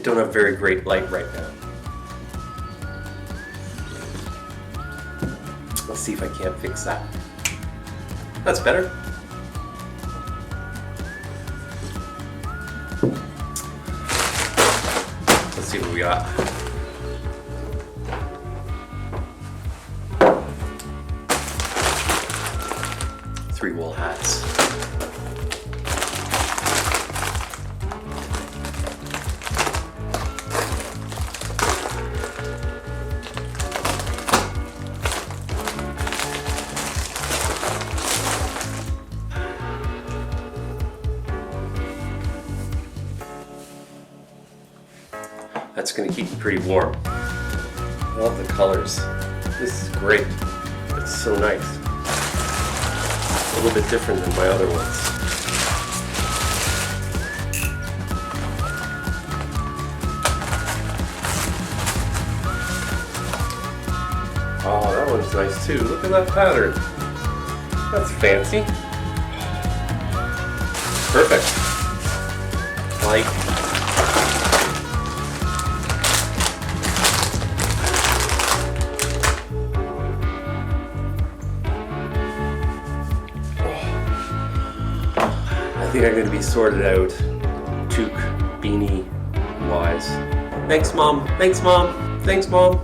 don't have very great light right now. Let's see if I can't fix that. That's better. Let's see what we got. Three wool hats. That's going to keep me pretty warm. I love the colors. This is great. It's so nice. A little bit different than my other ones. Oh, that one's nice too. Look at that pattern. That's fancy. Perfect. Like. I think I'm going to be sorted out toque beanie wise. Thanks, Mom. Thanks, Mom. Thanks, Mom.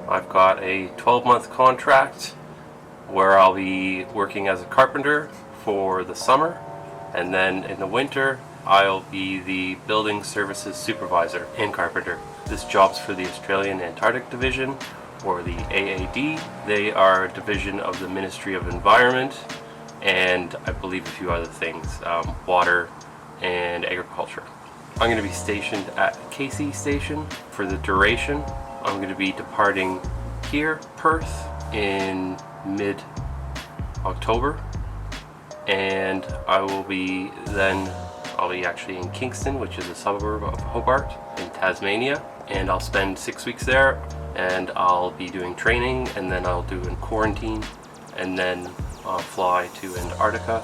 I've got a 12-month contract where I'll be working as a carpenter for the summer, and then in the winter I'll be the building services supervisor and carpenter. This job's for the Australian Antarctic Division, or the AAD. They are a division of the Ministry of Environment and I believe a few other things, water and agriculture. I'm going to be stationed at Casey Station for the duration. I'm going to be departing here, Perth, in mid-October, and I'll be actually in Kingston, which is a suburb of Hobart in Tasmania, and I'll spend 6 weeks there, and I'll be doing training, and then I'll do a quarantine, and then I'll fly to Antarctica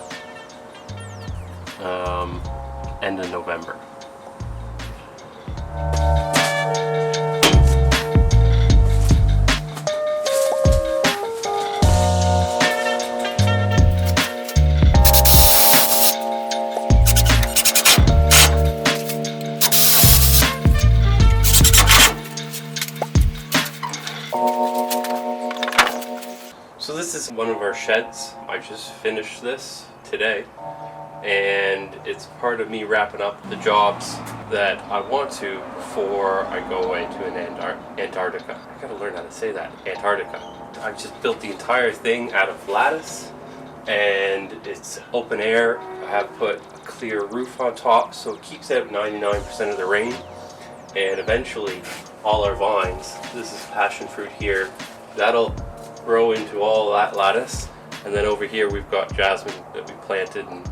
end of November. So this is one of our sheds. I just finished this today, and it's part of me wrapping up the jobs that I want to before I go away to Antarctica. I gotta learn how to say that, Antarctica. I just built the entire thing out of lattice, and it's open air. I have put a clear roof on top, so it keeps out 99% of the rain, and eventually all our vines, this is passion fruit here, that'll grow into all that lattice, and then over here we've got jasmine that we planted, and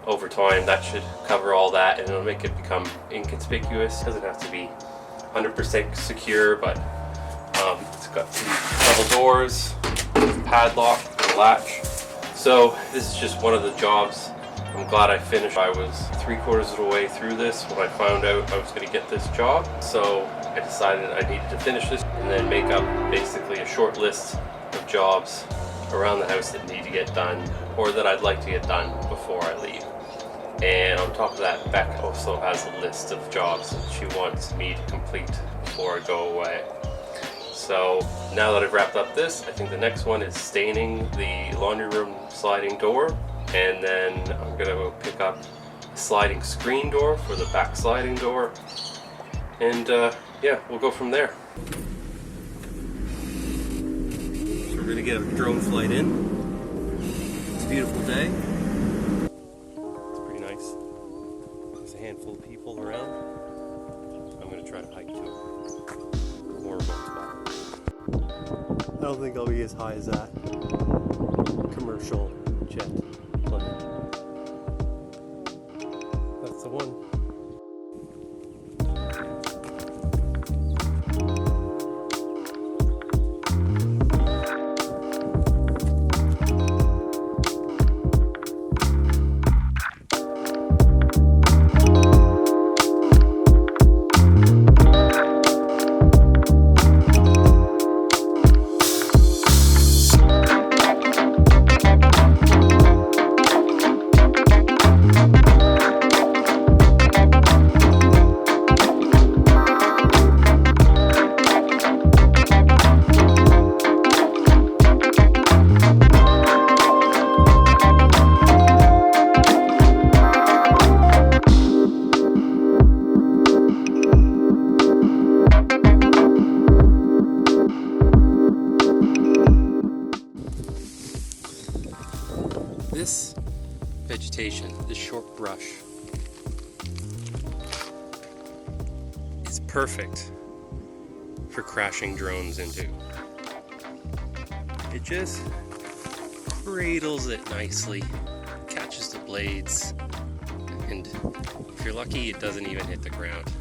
over time that should cover all that, and it'll make it become inconspicuous. It doesn't have to be 100% secure, but it's got two double doors, padlock, and latch. So this is just one of the jobs. I'm glad I finished. I was 3/4 of the way through this when I found out I was going to get this job, so I decided I needed to finish this and then make up basically a short list of jobs around the house that need to get done, or that I'd like to get done before I leave. And on top of that, Beck also has a list of jobs that she wants me to complete before I go away. So now that I've wrapped up this, I think the next one is staining the laundry room sliding door, and then I'm going to go pick up a sliding screen door for the back sliding door, and yeah, we'll go from there. We're going to get a drone flight in. It's a beautiful day. It's pretty nice. There's a handful of people around. I'm going to try to hike to a more remote spot. I don't think I'll be as high as that commercial jet plane. That's the one. This vegetation, this short brush, is perfect for crashing drones into. It just cradles it nicely, catches the blades, and if you're lucky, it doesn't even hit the ground.